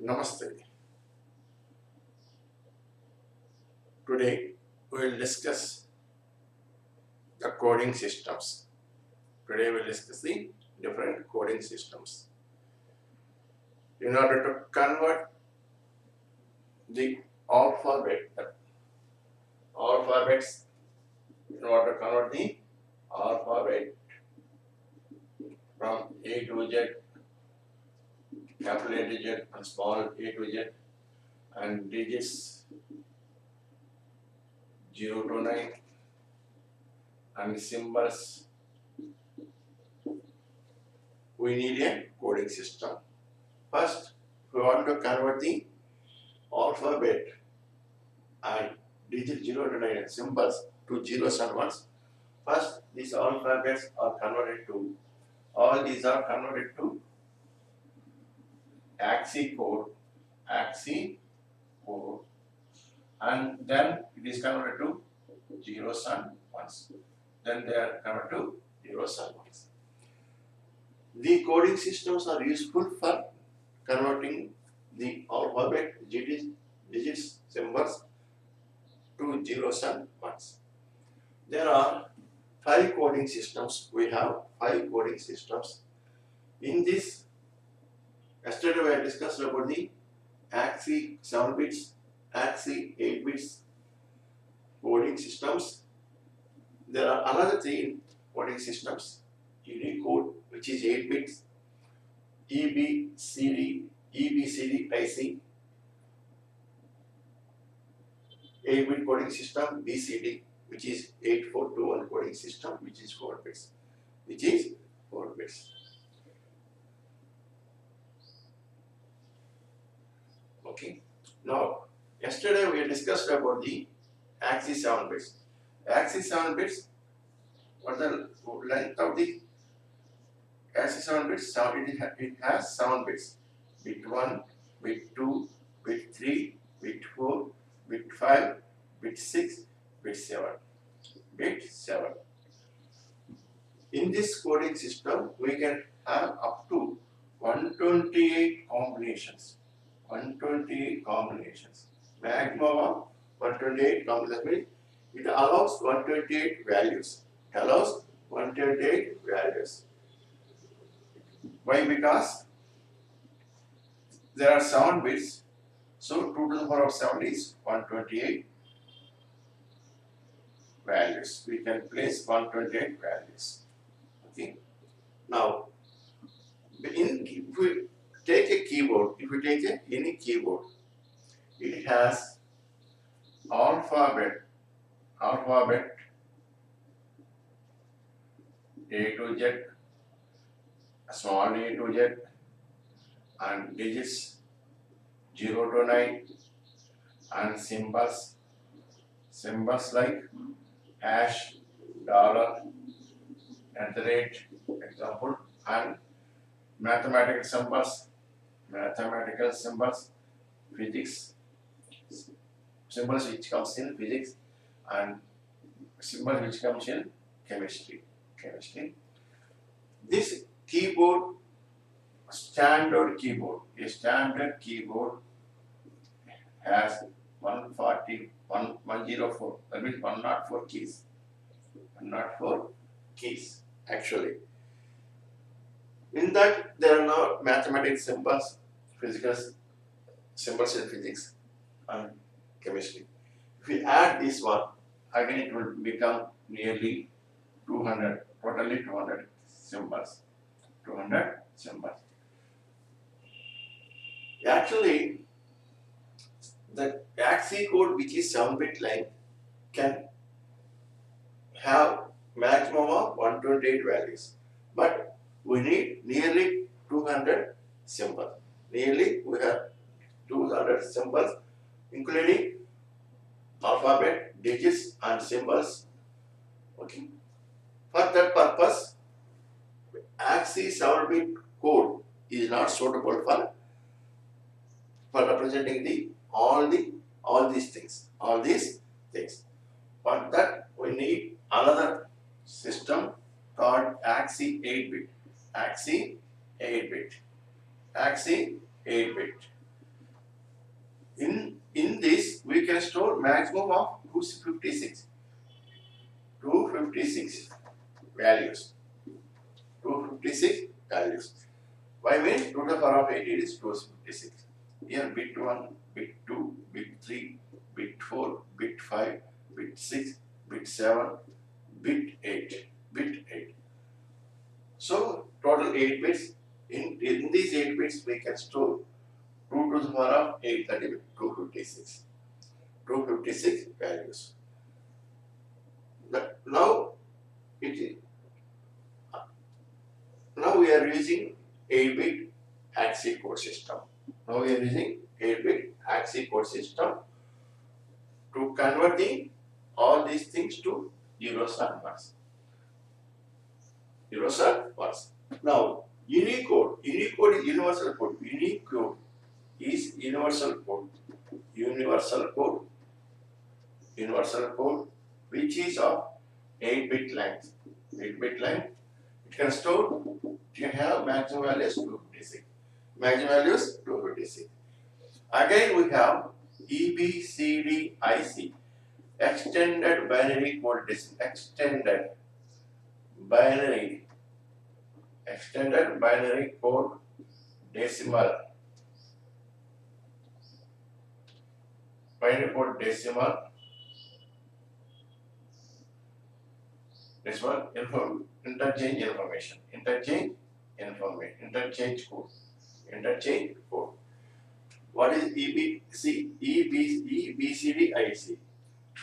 Namaste. Today we will discuss the coding systems. Today we will discuss the different coding systems. In order to convert the alphabets, in order to convert the alphabet from A to Z, capital A to Z and small a to Z, and digits 0 to 9 and symbols, we need a coding system. First, we want to convert the alphabet and digit 0 to 9 and symbols to zeros and ones. First, these alphabets are converted to, all these are converted to ASCII code, and then it is converted to zeros and ones. Then they are converted to zeros and ones. The coding systems are useful for converting the alphabet, digits, symbols to zeros and ones. There are 5 coding systems. We have 5 coding systems. In this, yesterday we had discussed about the ASCII 7 bits, ASCII 8 bits coding systems. There are another 3 coding systems. Unicode, which is 8 bits, EBCD, IC, 8-bit coding system, BCD, which is 8421 coding system, which is 4 bits. Okay. Now, yesterday we discussed about the ASCII 7 bits. ASCII 7 bits, what the length of the ASCII 7 bits? It has 7 bits. Bit 1, bit 2, bit 3, bit 4, bit 5, bit 6, bit 7. Bit 7. In this coding system, we can have up to 128 combinations. 128 combinations. Maximum of 128 combinations means it allows 128 values. It allows 128 values. Why? Because there are 7 bits, so 2 to the power of 7 is 128 values. We can place 128 values. Okay. Now, if we take a keyboard, any keyboard, it has alphabet A to Z, small a to Z, and digits 0 to 9, and symbols like hash, dollar, @ example, and mathematical symbols, physics, symbols which comes in physics, and symbols which comes in chemistry. This keyboard, a standard keyboard has 104, that means 104 keys. 104 keys actually. In that there are now mathematical symbols, physical symbols in physics and chemistry. If we add this one, again it will become nearly 200, totally 200 symbols. Actually, the ASCII code, which is 7-bit length, can have maximum of 128 values, but we need nearly 200 symbols. We have 200 symbols, including alphabet, digits, and symbols. Okay. For that purpose, ASCII 7-bit code is not suitable for representing all these things. For that, we need another system called ASCII 8-bit. ASCII 8-bit. In this we can store maximum of 256 values. 256 values. Why means 2 to the power of 8 is 256. Here bit 1, bit 2, bit 3, bit 4, bit 5, bit 6, bit 7, bit 8, bit 8. So total 8 bits. In these 8 bits we can store 2 to the power of 8, that is 256. 256 values. But now we are using 8-bit ASCII code system. Now we are using 8-bit ASCII code system to convert all these things to zeros and ones. Zeros and ones. Now Unicode is universal code. Unicode is universal code. Universal code which is of 8-bit length. 8-bit length. It can store, it can have maximum values 256. Maximum values 256. Again we have EBCDIC, extended binary code decimal. Extended binary code decimal. Binary code decimal. Interchange information. Interchange code. What is EBCDIC?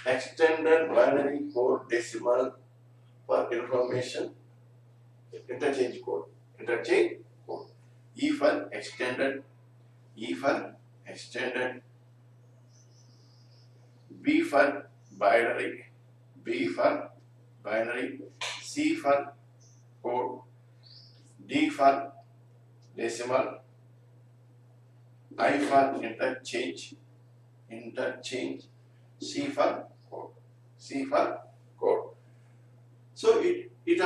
Extended binary code decimal for information. Interchange code. E for extended. B for binary. C for code. D for decimal. I for interchange. C for code. So it is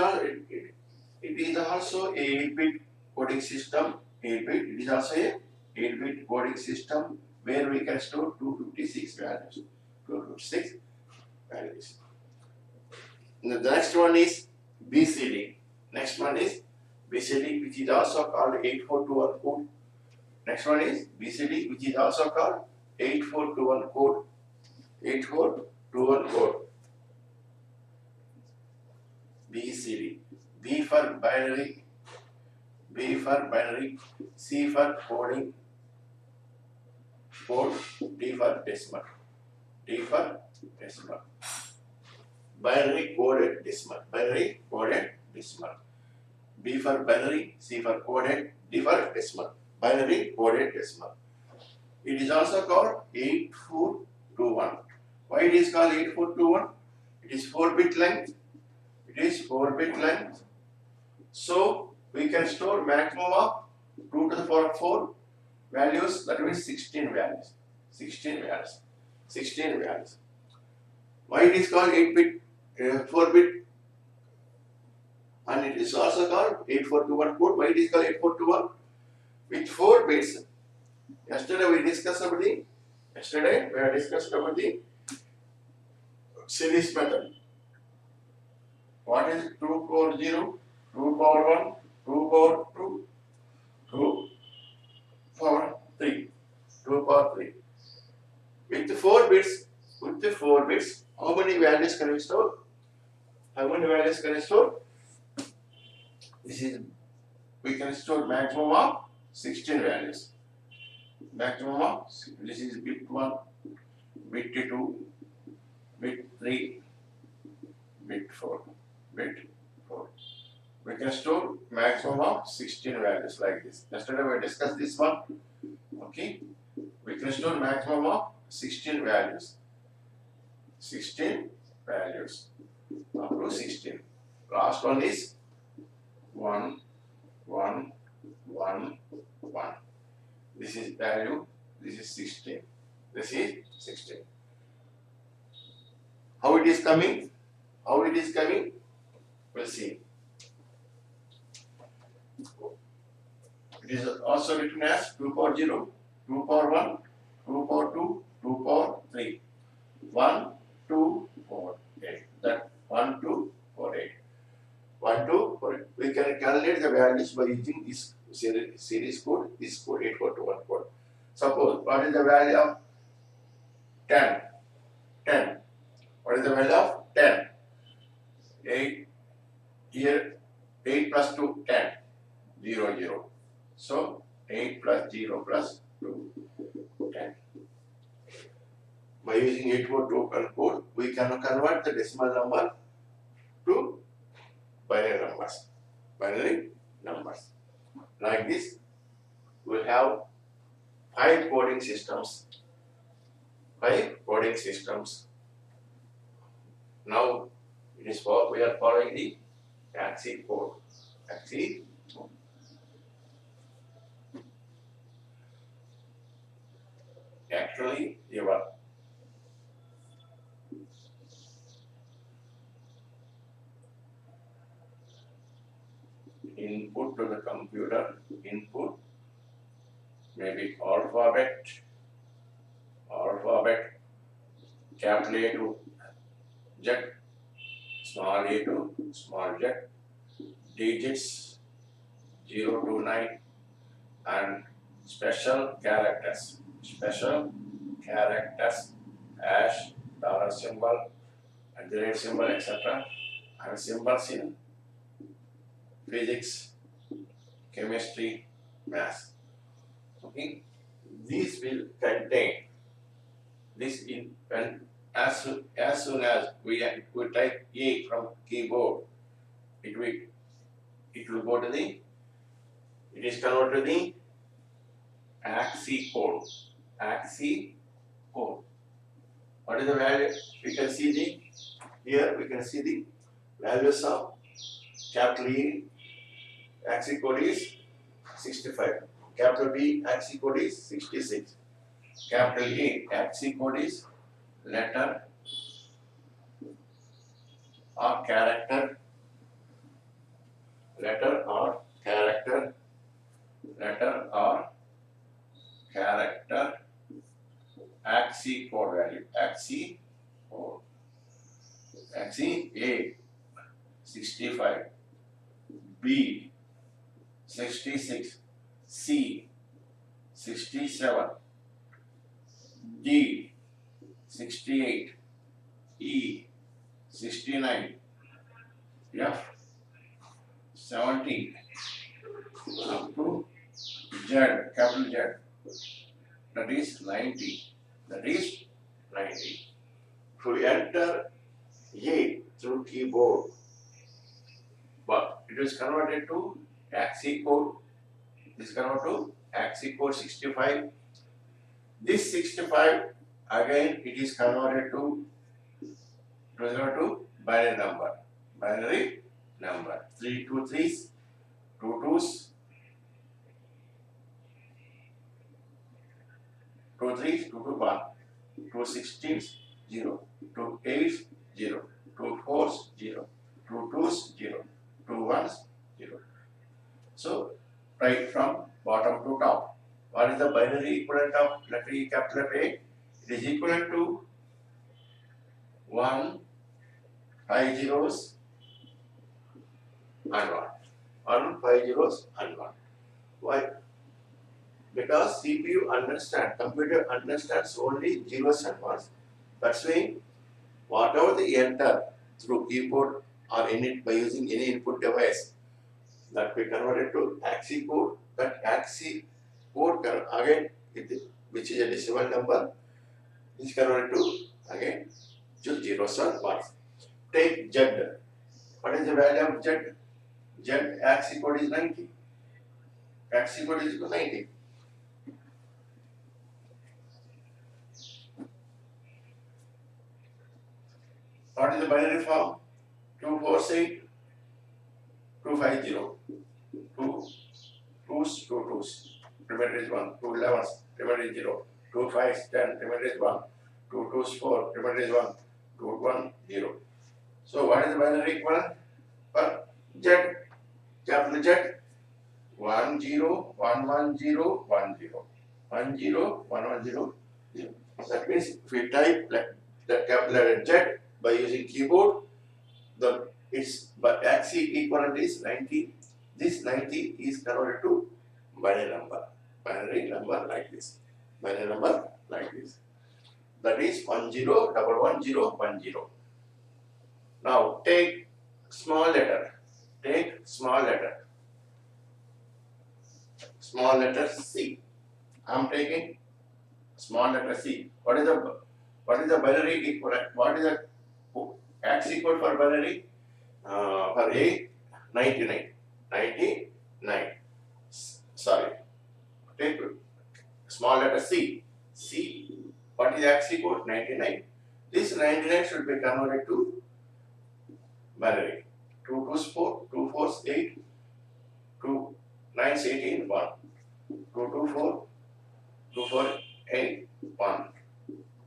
also a 8-bit coding system. 8-bit. It is also a 8-bit coding system where we can store 256 values. 256 values. The next one is BCD. Which is also called 8421 code. Next one is BCD, which is also called 8421 code. 8421 code. BCD. B for binary. C for coding. Code. D for decimal. Binary coded decimal. B for binary, C for coded, D for decimal. Binary coded decimal. It is also called 8421. Why it is called 8421? It is 4-bit length. So we can store maximum of 2 to the power of 4 values, that means 16 values. 16 values. Why it is called 4-bit? And it is also called 8421 code. Why it is called 8421? With 4 bits. Yesterday we discussed about the series method. What is 2 power 0, 2 power 1, 2 power 2, 2 power 3, 2 power 3. With 4 bits, how many values can we store? We can store maximum of 16 values. This is bit 1, bit 2, bit 3, bit 4. We can store maximum of 16 values like this. Yesterday we discussed this one. Okay. We can store maximum of 16 values. 16 values. Up to 16. Last one is 1, 1, 1, 1. This is value. This is 16. How it is coming? We'll see. It is also written as 2 power 0, 2 power 1, 2 power 2, 2 power 3. 1, 2, 4, 8. That 1, 2, 4, 8. 1, 2, 4, 8. We can calculate the values by using this series code, this code 8421 code. Suppose, what is the value of 10? 10. What is the value of 10? 8. Here, 8 plus 2, 10. 0, 0. So, 8 plus 0 plus 2, 10. By using 8421 code, we can convert the decimal number to binary numbers. Binary numbers. Like this, we have 5 coding systems. 5 coding systems. Now, it is for we are following the AXI code. AXI code. Actually, your input to the computer, input maybe alphabet, capital A to Z, small a to small z, digits 0 to 9, and special characters, hash, dollar symbol, and the rate symbol, etc., and symbols in physics, chemistry, math. Okay, these will contain this in when as soon as we type A from keyboard, it will go to the it is converted to the AXI code. AXI code. What is the value? We can see the here we can see the values of capital E. AXI code is 65. Capital B AXI code is 66. Capital A AXI code is letter or character. Letter or character. AXI code value. AXI code. AXI A 65. B 66. C 67. D 68. E 69. F 70. Up to Z, capital Z. That is 90. That is 90. If we enter A through keyboard, but it is converted to AXI code. This is converted to AXI code 65. This 65 again it is converted to binary number. Binary number. 3 2 3s, 2 2s, 2 3s, 2 2 1, 2 16s 0, 2 8s 0, 2 4s 0, 2 2s 0, 2 1s 0. So right from bottom to top. What is the binary equivalent of letter E, capital A? It is equivalent to 1, 5 zeros and 1. 1, 5 zeros and 1. Why? Because CPU computer understands only zeros and ones. That's why whatever they enter through keyboard or by using any input device, that we converted to AXI code. That AXI code again, which is a decimal number, is converted to again to zeros and ones. Take Z. What is the value of Z? Z AXI code is 90. AXI code is equal to 90. What is the binary form? 248, 250. 2 2s, 2 2s. Remainder is 1. 2 11s. Remainder is 0. 2 5s, 10. Remainder is 1. 2 2s, 4. Remainder is 1. 2 1 0. So what is the binary equivalent for Z? Capital Z. 1 0 1 1 0 1 0. 1 0 1 1 0 That means if we type like the capital letter Z by using keyboard, the its ASCII equivalent is 90. This 90 is converted to binary number. Binary number like this. Binary number like this. That is 10111010. Now take small letter. Take small letter. Small letter C. I am taking small letter C. What is the binary equivalent? What is the ASCII code for binary? For A, 99. 99. Sorry. Take small letter C. C. What is ASCII code? 99. This 99 should be converted to binary. 2 2s 4, 2 4s 8, 2 9s 18, 1. 2 2 4, 2 4 8, 1.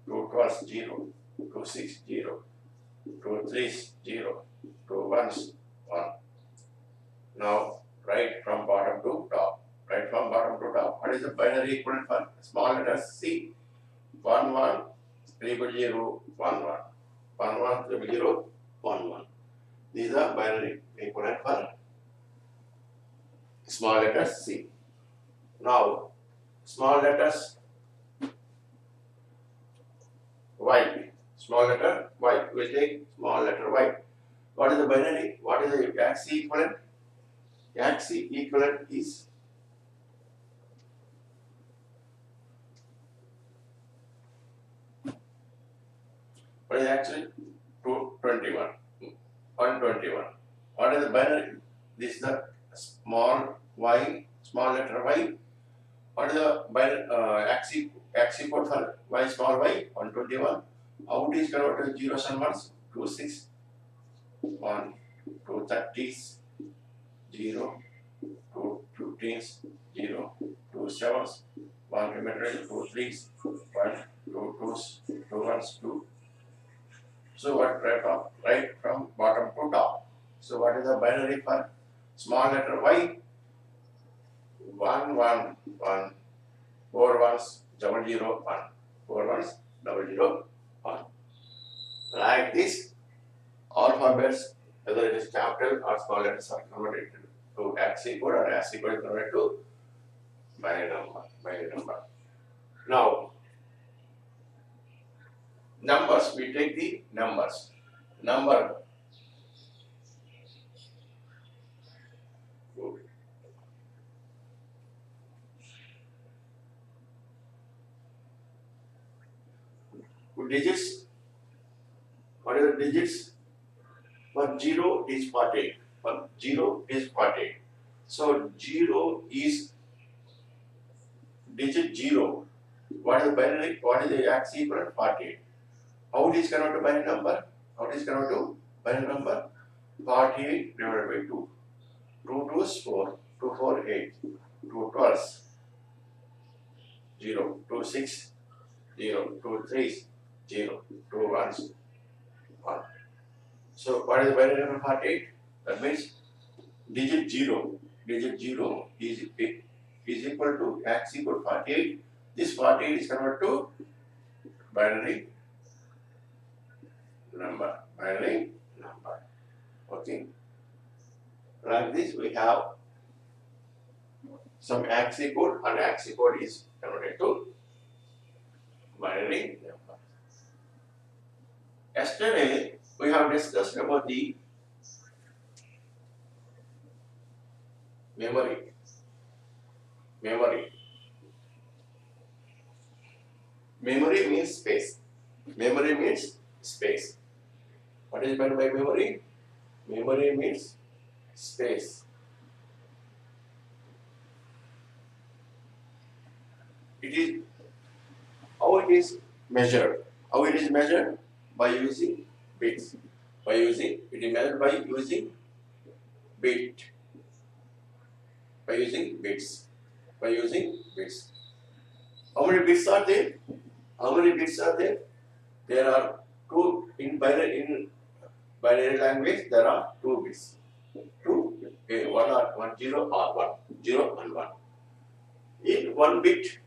2 12s 0, 2 6 0, 2 3s 0, 2 1s 1. Now write from bottom to top. Write from bottom to top. What is the binary equivalent for small letter C? 1 1 0 1 1. 1 1 0 1 1. These are binary equivalent for small letter C. Now small letters Y. Small letter Y. We will take small letter Y. What is the binary? What is the ASCII equivalent? ASCII equivalent is what is actually 221. 121. What is the binary? This is the small y, small letter y. What is the binary ASCII code for y small y? 121. How it is converted to zeros and ones? 2 6, 1, 2 30s, 0, 2 15s, 0, 2 7s, 1 remainder, 2 3s, 1, 2 2s, 2 1s, 2. So what right from bottom to top. So what is the binary for small letter y? 1 1 1, 4 1s 0 0 1, 4 1s 0 0 1. Like this, alphabets, whether it is capital or small letters, are converted to ASCII code, or ASCII code is converted to binary number. Binary number. Now numbers, we take the numbers. Number digits. What are the digits? For 0 is 48. For 0 is 48. So 0 is digit 0. What is the binary? What is the ASCII equivalent? 48. How it is converted to binary number? How it is converted to binary number? 48 divided by 2. 2 2s 4, 2 4 8, 2 12s 0, 2 6 0, 2 3s 0, 2 1s 1. So what is the binary number 48? That means digit 0 is equal to ASCII code 48. This 48 is converted to binary number. Binary number. Okay. Like this, we have some ASCII code, and ASCII code is converted to binary number. Yesterday, we have discussed about the memory. Memory means space. Memory means space. What is meant by memory? Memory means space. It is how it is measured. How it is measured? By using bits. It is measured by using bit. By using bits. How many bits are there? There are two in binary language. There are 2 bits. 2, 1 0 or 1, 0 and 1. In 1 bit,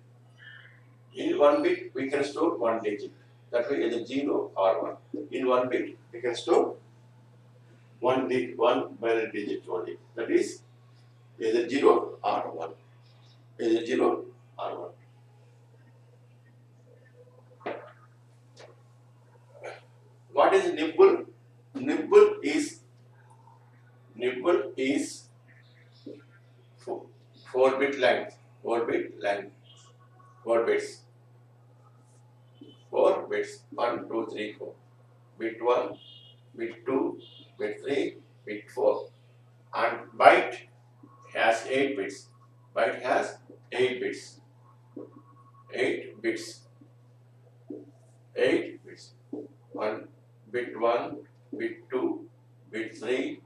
In 1 bit, we can store 1 digit. That way, either 0 or 1. In 1 bit, we can store one binary digit only. That is either 0 or 1. Either 0 or 1. What is nibble? Nibble is 4-bit length. 4-bit length. 4 bits. 4 bits. 1, 2, 3, 4. Bit 1, bit 2, bit 3, bit 4. And byte has 8 bits. Byte has 8 bits. 8 bits. 8 bits. 1, bit 1, bit 2, bit 3,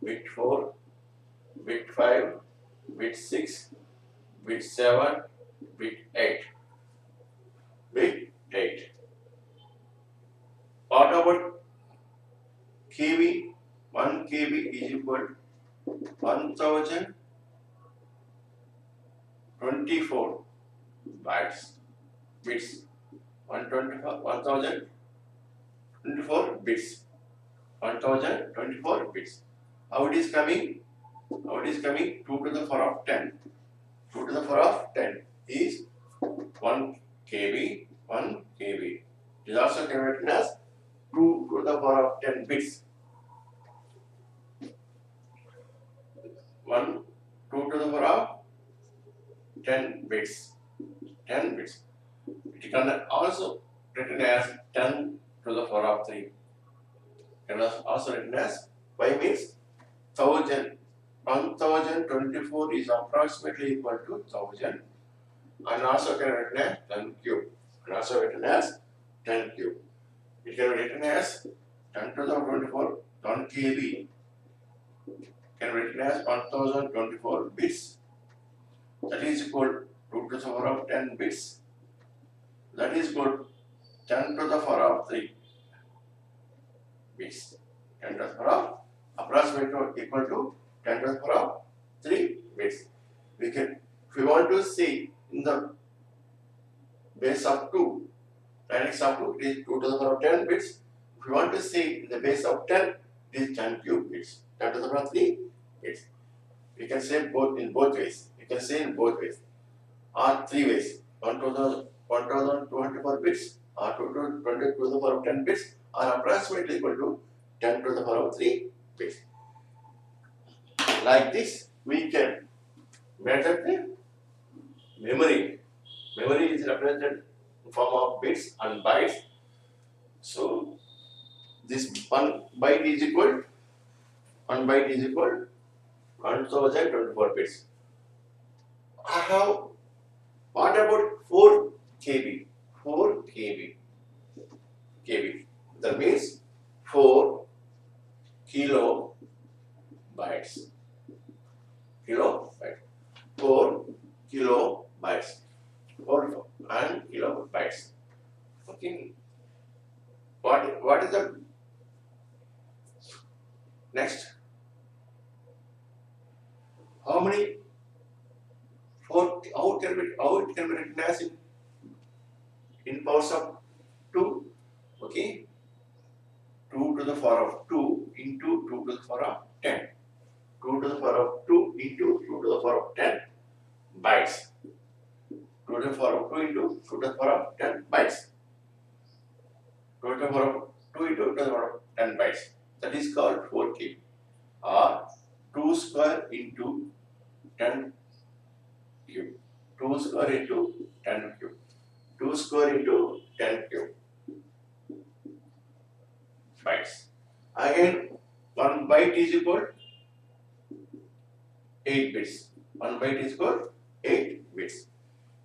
bit 4, bit 5, bit 6, bit 7, bit 8. Bit 8. What about KB? 1 KB is equal to 1024 bytes. Bits. 1024 bits. 1024 bits. How it is coming? 2 to the power of 10. 2 to the power of 10 is 1 KB. 1 KB. It is also converted as 2 to the power of 10 bits. 2 to the power of 10 bits. 10 bits. It can also written as 10 to the power of 3. It can also written as 5 means 1000. 1024 is approximately equal to 1000. And also can be written as 10 cube. And also written as 10 cube. It can be written as 10 to the 24, 1 KB. Can be written as 1024 bits. That is equal to 2 to the power of 10 bits. That is equal to 10 to the power of 3 bits. 10 to the power of approximately equal to 10 to the power of 3 bits. We can, if we want to see in the base of 2, 9x of 2 is 2 to the power of 10 bits. If we want to see in the base of 10, it is 10 cube bits. 10 to the power of 3 bits. We can say both in both ways. We can say in both ways. Or 3 ways. 1224 bits or 2 to 20 to the power of 10 bits are approximately equal to 10 to the power of 3 bits. Like this, we can measure the memory. Memory is represented in form of bits and bytes. So, this 1 byte is equal 1024 bits. I have, what about 4 KB? 4 KB. That means 4 kilobytes. 4 kilobytes. 4 and kilobytes. Okay. What is the next? How many? How it can be written as in powers of 2? Okay. 2 to the power of 2 into 2 to the power of 10. 2 to the power of 2 into 2 to the power of 10 bytes. 2 to the power of 2 into 2 to the power of 10 bytes. 2 to the power of 2 into 2 to the power of 10 bytes. That is called 4K. Or 2 square into 10 cube. 2 square into 10 cube. 2 square into 10 cube bytes. Again, 1 byte is equal 8 bits. 1 byte is equal 8 bits.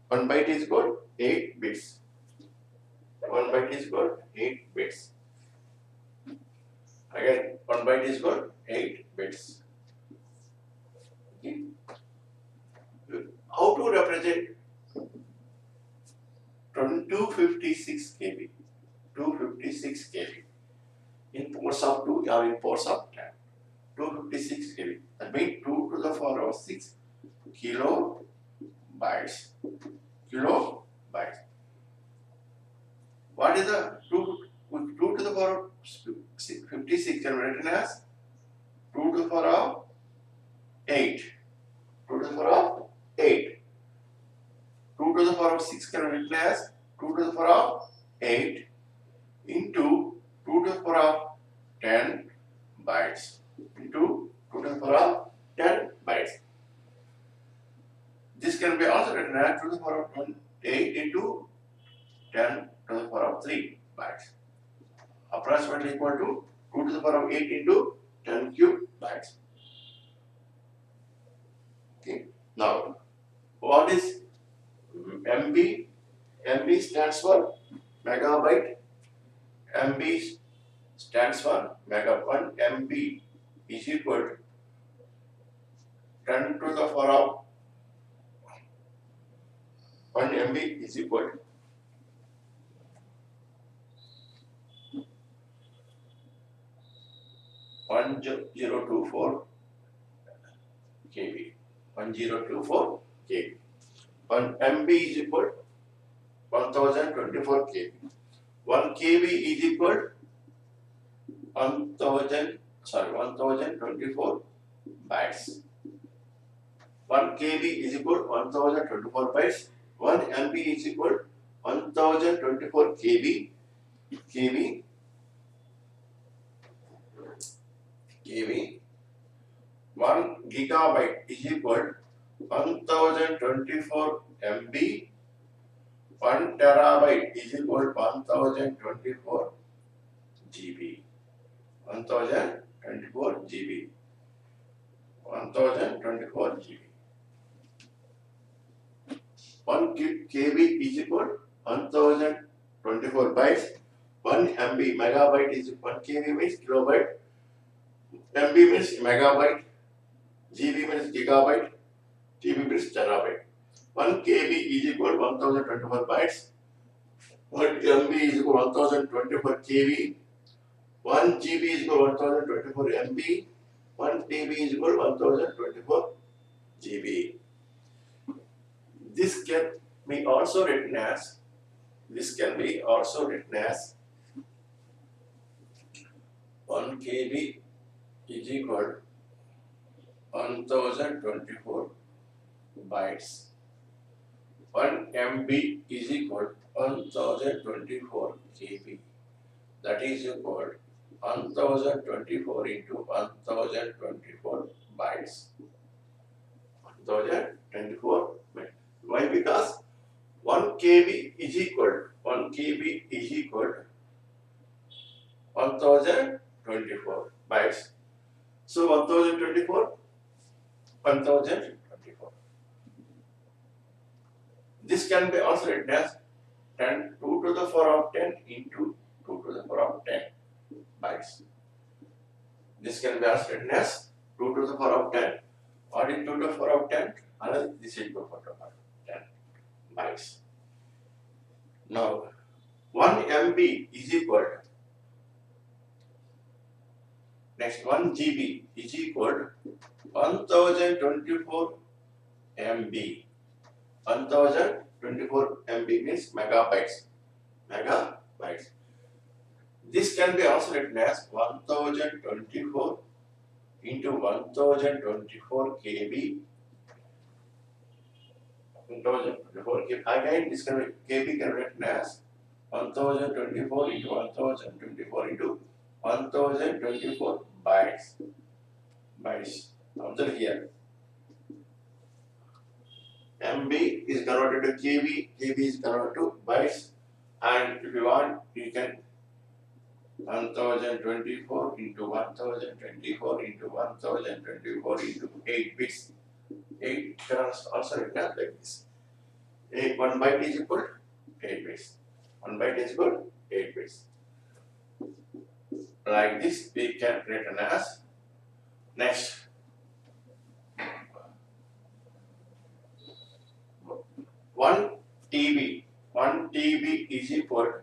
1 byte is equal 8 bits. 1 byte is equal 8 bits. Again, 1 byte is equal 8 bits. Okay. How to represent 256 KB? 256 KB. In powers of 2 or in powers of 10. 256 KB. That means 2 to the power of 6 kilobytes. bytes. What is the 2 to the power of 56 can be written as 2 to the power of 8. 2 to the power of 8. 2 to the power of 6 can be written as 2 to the power of 8 into 2 to the power of 10 bytes into 2 to the power of 10 bytes. This can be also written as 2 to the power of 8 into 10 to the power of 3 bytes. Approximately equal to 2 to the power of 8 into 10 cube bytes. Okay. Now, what is MB? MB stands for megabyte. MB stands for mega. 1 MB is equal to 10 to the power of 1 MB is equal to 1024 KB. 1024 KB. 1 MB is equal to 1024 KB. 1 KB is equal to 1024 bytes. 1 KB is equal to 1024 bytes. 1 MB is equal to 1024 KB. 1 gigabyte is equal to 1024 MB. 1 terabyte is equal to 1024 GB. 1024 GB. 1024 GB. 1 KB is equal to 1024 bytes. 1 MB megabyte is 1 KB means kilobyte. MB means megabyte. GB means gigabyte. TB means terabyte. 1 KB is equal to 1024 bytes. 1 MB is equal to 1024 KB. 1 GB is equal to 1024 MB. 1 TB is equal to 1024 GB. This can be also written as 1 KB is equal to 1024 bytes. 1 MB is equal to 1024 KB. That is equal to 1024 into 1024 bytes. 1024 bytes. Why? Because 1 KB is equal to 1024 bytes. So 1024. This can be also written as 2 to the power of 10 into 2 to the power of 10 bytes. This can be also written as 2 to the power of 10. What is 2 to the power of 10? Another, this is 2 to the power of 10 bytes. Now, 1 MB is equal to, next 1 GB is equal to 1024 MB. 1024 MB means megabytes. This can be also written as 1024 into 1024 KB. 1024 KB. Again, this can be, KB can be written as 1024 into 1024 into 1024 bytes. Observe here. MB is converted to KB, KB is converted to bytes, and if you want, you can 1024 into 1024 into 1024 into 8 bits. 8 can also written as like this. 1 byte is equal to 8 bits. 1 byte is equal to 8 bits. Like this, we can written as next. 1 TB is equal to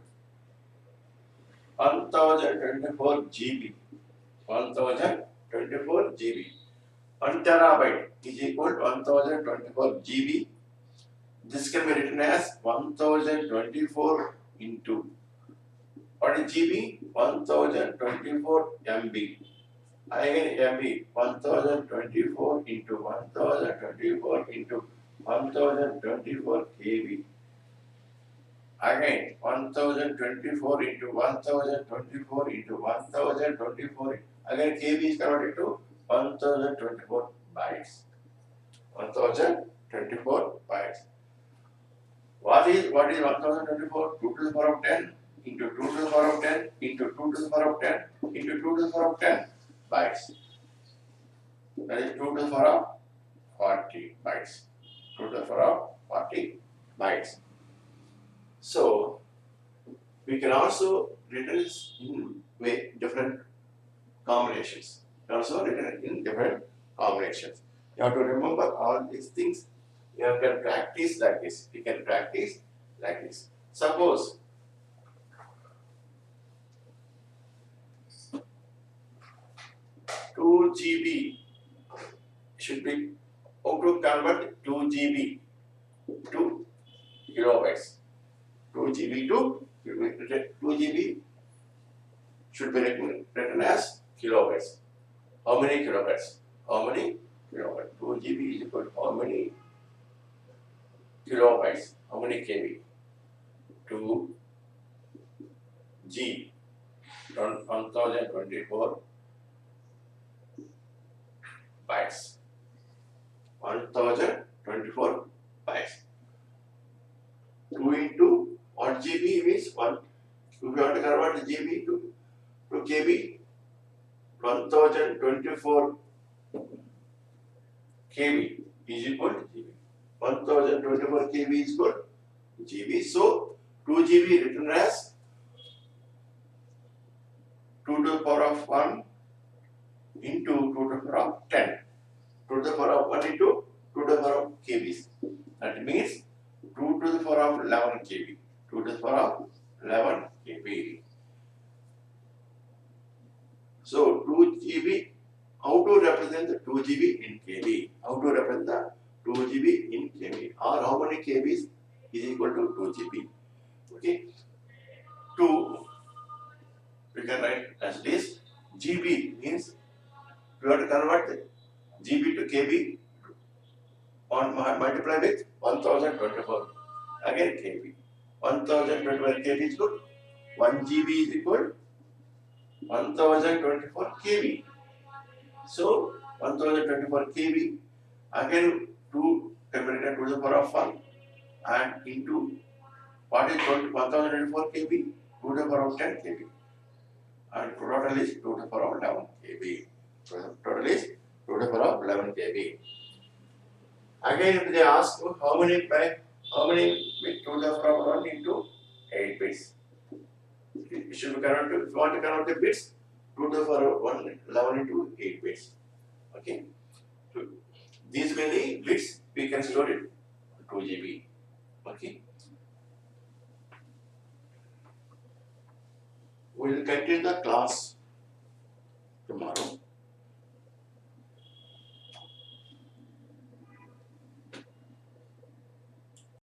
1024 GB. 1024 GB. 1 terabyte is equal to 1024 GB. This can be written as 1024 into what is GB? 1024 MB. Again MB 1024 into 1024 into 1024 KB. Again 1024 into 1024 into 1024. Again KB is converted to 1024 bytes. 1024 bytes. What is 1024? 2 to the power of 10 into 2 to the power of 10 into 2 to the power of 10 into 2 to the power of 10 bytes. That is 2 to the power of 40 bytes. 2 to the power of 40 bytes. So we can also written in different combinations. Also written in different combinations. You have to remember all these things. You can practice like this. You can practice like this. Suppose two GB should be how to convert 2 GB to kilobytes. 2 GB to 2 GB should be written as kilobytes. How many kilobytes? How many kilobytes? 2 GB is equal to how many kilobytes? How many KB? 2 G 1024 bytes. 1024 bytes. 2 into 1 GB means 1. If you want to convert GB to KB, 1024 KB is equal to GB. 1024 KB is equal to GB. So 2 GB written as 2 to the power of 1 into 2 to the power of 10. 2 to the power of 1 into 2 to the power of KBs. That means 2 to the power of 11 KB. 2 to the power of 11 KB. So 2 GB, how to represent the 2 GB in KB? How to represent the 2 GB in KB? Or how many KBs is equal to 2 GB? Okay. 2, we can write as this. GB means we have to convert the GB to KB multiply with 1024. Again KB. 1024 KB is equal. 1 GB is equal 1024 KB. So 1024 KB again 2 separated to the power of 1 and into what is 1024 KB? 2 to the power of 10 KB. And total is 2 to the power of 11 KB. Total is 2 to the power of 11 KB. Again, if they ask you how many bits 2 to the power of 1 into 8 bits. It should be converted. If you want to convert the bits, 2 to the power of 1, 11 into 8 bits. Okay. So these many bits we can store it 2 GB. Okay. We will continue the class tomorrow.